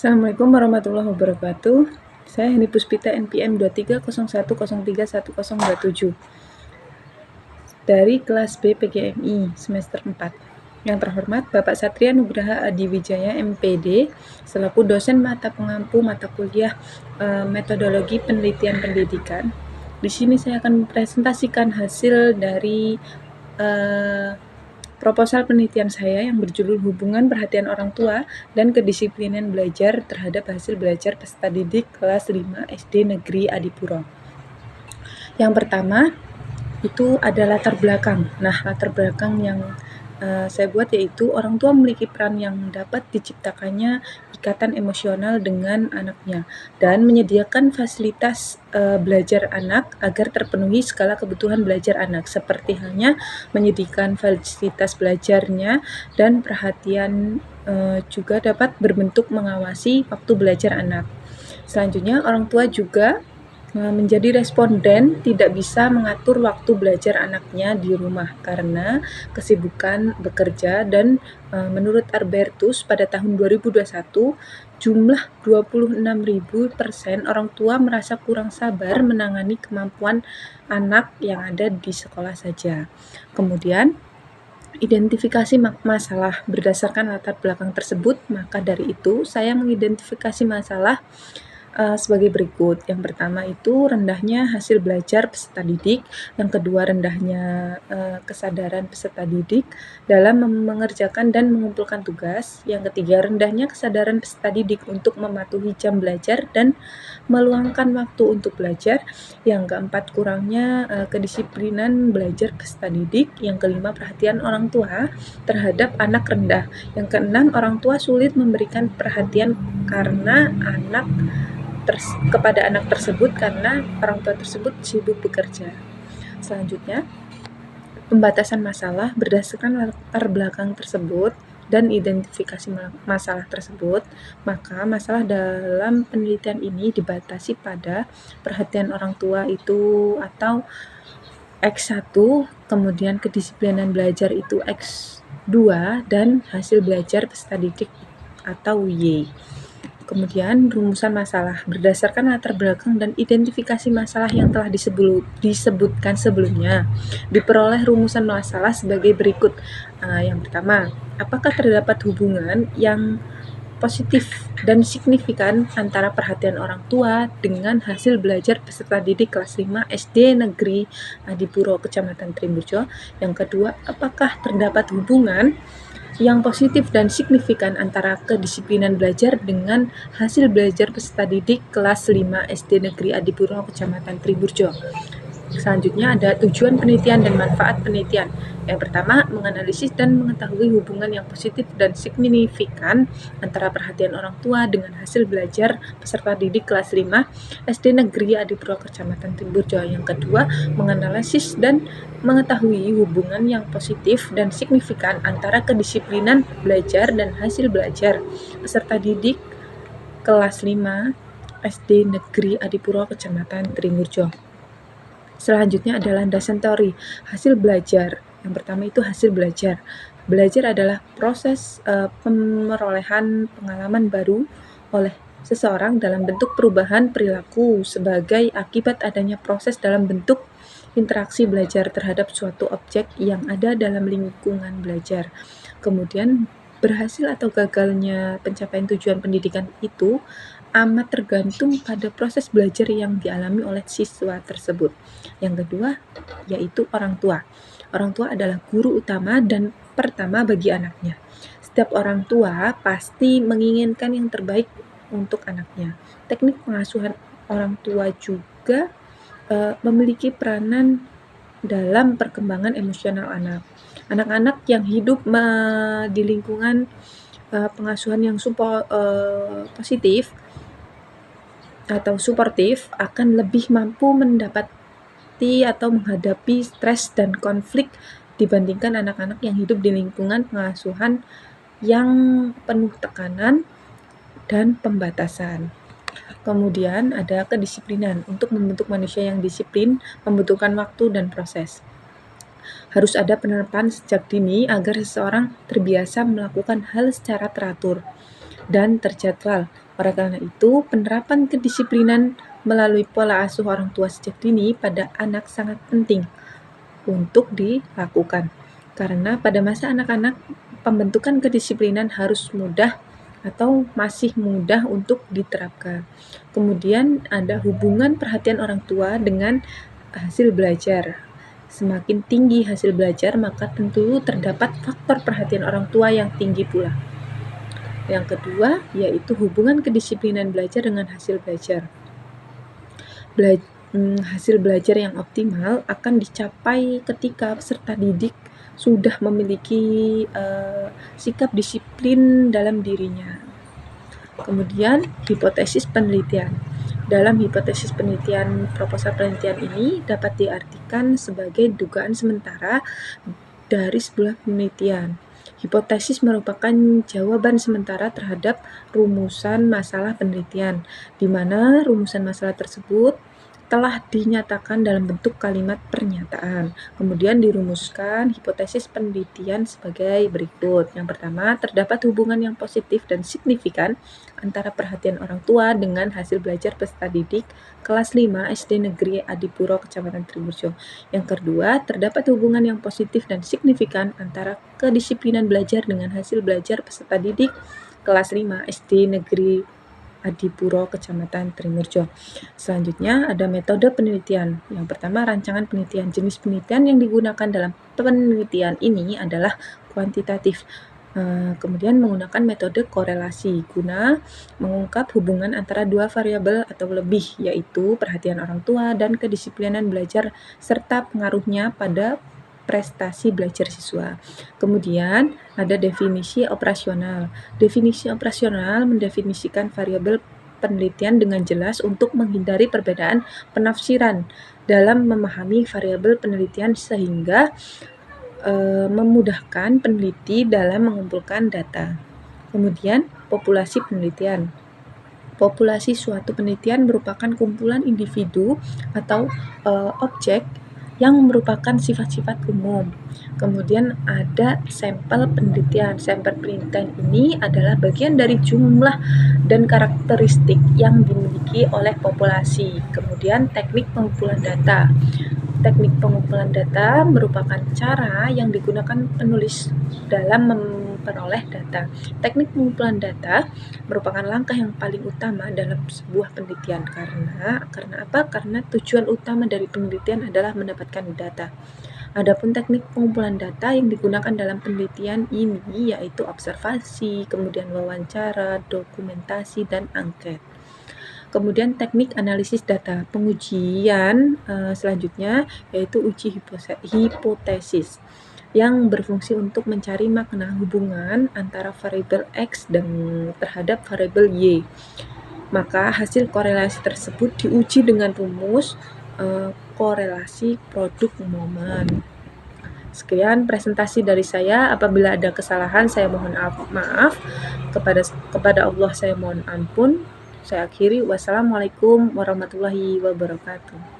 Assalamualaikum warahmatullahi wabarakatuh. Saya Heni Puspita NPM 2301031027 dari kelas B PGMI semester 4. Yang terhormat Bapak Satria Nugraha Adiwijaya MPD selaku dosen mata pengampu mata kuliah metodologi penelitian pendidikan. Di sini saya akan mempresentasikan hasil dari proposal penelitian saya yang berjudul Hubungan Perhatian Orang Tua dan Kedisiplinan Belajar terhadap Hasil Belajar Peserta Didik kelas 5 SD Negeri Adipuro. Yang pertama itu ada latar belakang. Nah, latar belakang yang saya buat yaitu orang tua memiliki peran yang dapat diciptakannya ikatan emosional dengan anaknya dan menyediakan fasilitas belajar anak agar terpenuhi segala kebutuhan belajar anak, seperti halnya menyediakan fasilitas belajarnya dan perhatian juga dapat berbentuk mengawasi waktu belajar anak. Selanjutnya, orang tua juga menjadi responden tidak bisa mengatur waktu belajar anaknya di rumah karena kesibukan bekerja dan menurut Albertus pada tahun 2021 jumlah 26.000% orang tua merasa kurang sabar menangani kemampuan anak yang ada di sekolah saja. Kemudian identifikasi masalah berdasarkan latar belakang tersebut, maka dari itu saya mengidentifikasi masalah sebagai berikut. Yang pertama itu rendahnya hasil belajar peserta didik, yang kedua rendahnya kesadaran peserta didik dalam mengerjakan dan mengumpulkan tugas, yang ketiga rendahnya kesadaran peserta didik untuk mematuhi jam belajar dan meluangkan waktu untuk belajar, yang keempat kurangnya kedisiplinan belajar peserta didik, yang kelima perhatian orang tua terhadap anak rendah, yang keenam orang tua sulit memberikan perhatian kepada anak tersebut karena orang tua tersebut sibuk bekerja. Selanjutnya, pembatasan masalah berdasarkan latar belakang tersebut dan identifikasi masalah tersebut, maka masalah dalam penelitian ini dibatasi pada perhatian orang tua itu atau X1, kemudian kedisiplinan belajar itu X2, dan hasil belajar peserta didik atau Y. Kemudian rumusan masalah berdasarkan latar belakang dan identifikasi masalah yang telah disebutkan sebelumnya. Diperoleh rumusan masalah sebagai berikut. Yang pertama, apakah terdapat hubungan yang positif dan signifikan antara perhatian orang tua dengan hasil belajar peserta didik kelas 5 SD Negeri Adipuro, Kecamatan Trimburjo. Yang kedua, apakah terdapat hubungan yang positif dan signifikan antara kedisiplinan belajar dengan hasil belajar peserta didik kelas 5 SD Negeri Adipuro, Kecamatan Trimburjo. Selanjutnya ada tujuan penelitian dan manfaat penelitian. Yang pertama, menganalisis dan mengetahui hubungan yang positif dan signifikan antara perhatian orang tua dengan hasil belajar peserta didik kelas 5 SD Negeri Adipuro, Kecamatan Trimburjo. Yang kedua, menganalisis dan mengetahui hubungan yang positif dan signifikan antara kedisiplinan belajar dan hasil belajar peserta didik kelas 5 SD Negeri Adipuro, Kecamatan Trimburjo. Selanjutnya adalah landasan teori hasil belajar. Yang pertama itu hasil belajar. Belajar adalah proses pemerolehan pengalaman baru oleh seseorang dalam bentuk perubahan perilaku sebagai akibat adanya proses dalam bentuk interaksi belajar terhadap suatu objek yang ada dalam lingkungan belajar. Kemudian berhasil atau gagalnya pencapaian tujuan pendidikan itu amat tergantung pada proses belajar yang dialami oleh siswa tersebut. Yang kedua, yaitu orang tua. Orang tua adalah guru utama dan pertama bagi anaknya. Setiap orang tua pasti menginginkan yang terbaik untuk anaknya. Teknik pengasuhan orang tua juga memiliki peranan dalam perkembangan emosional anak. Anak-anak yang hidup di lingkungan pengasuhan yang positif atau suportif akan lebih mampu mendapati atau menghadapi stres dan konflik dibandingkan anak-anak yang hidup di lingkungan pengasuhan yang penuh tekanan dan pembatasan. Kemudian ada kedisiplinan. Untuk membentuk manusia yang disiplin membutuhkan waktu dan proses. Harus ada penerapan sejak dini agar seseorang terbiasa melakukan hal secara teratur dan terjadwal Oleh karena itu, penerapan kedisiplinan melalui pola asuh orang tua sejak dini pada anak sangat penting untuk dilakukan. Karena pada masa anak-anak, pembentukan kedisiplinan harus mudah atau masih mudah untuk diterapkan. Kemudian ada hubungan perhatian orang tua dengan hasil belajar. Semakin tinggi hasil belajar, maka tentu terdapat faktor perhatian orang tua yang tinggi pula. Yang kedua, yaitu hubungan kedisiplinan belajar dengan hasil belajar. Hasil belajar yang optimal akan dicapai ketika peserta didik sudah memiliki sikap disiplin dalam dirinya. Kemudian, hipotesis penelitian. Dalam hipotesis penelitian, proposal penelitian ini dapat diartikan sebagai dugaan sementara dari sebuah penelitian. Hipotesis merupakan jawaban sementara terhadap rumusan masalah penelitian, di mana rumusan masalah tersebut telah dinyatakan dalam bentuk kalimat pernyataan. Kemudian dirumuskan hipotesis penelitian sebagai berikut. Yang pertama, terdapat hubungan yang positif dan signifikan antara perhatian orang tua dengan hasil belajar peserta didik kelas 5 SD Negeri Adipuro, Kecamatan Trimurjo. Yang kedua, terdapat hubungan yang positif dan signifikan antara kedisiplinan belajar dengan hasil belajar peserta didik kelas 5 SD Negeri Adipuro, Kecamatan Trimurjo. Selanjutnya ada metode penelitian. Yang pertama, rancangan penelitian. Jenis penelitian yang digunakan dalam penelitian ini adalah kuantitatif. Kemudian menggunakan metode korelasi guna mengungkap hubungan antara dua variabel atau lebih, yaitu perhatian orang tua dan kedisiplinan belajar serta pengaruhnya pada prestasi belajar siswa. Kemudian ada definisi operasional. Definisi operasional mendefinisikan variabel penelitian dengan jelas untuk menghindari perbedaan penafsiran dalam memahami variabel penelitian sehingga memudahkan peneliti dalam mengumpulkan data. Kemudian populasi penelitian. Populasi suatu penelitian merupakan kumpulan individu atau objek yang merupakan sifat-sifat umum. Kemudian ada sampel penelitian. Sampel penelitian ini adalah bagian dari jumlah dan karakteristik yang dimiliki oleh populasi. Kemudian teknik pengumpulan data. Teknik pengumpulan data merupakan cara yang digunakan penulis dalam memperoleh data. Teknik pengumpulan data merupakan langkah yang paling utama dalam sebuah penelitian. Karena apa? Karena tujuan utama dari penelitian adalah mendapatkan data. Adapun teknik pengumpulan data yang digunakan dalam penelitian ini yaitu observasi, kemudian wawancara, dokumentasi, dan angket. Kemudian teknik analisis data. Pengujian selanjutnya yaitu uji hipotesis yang berfungsi untuk mencari makna hubungan antara variabel X dan terhadap variabel Y. Maka hasil korelasi tersebut diuji dengan rumus korelasi produk momen. Sekian presentasi dari saya. Apabila ada kesalahan, saya mohon maaf. Kepada Allah saya mohon ampun. Saya akhiri. Wassalamualaikum warahmatullahi wabarakatuh.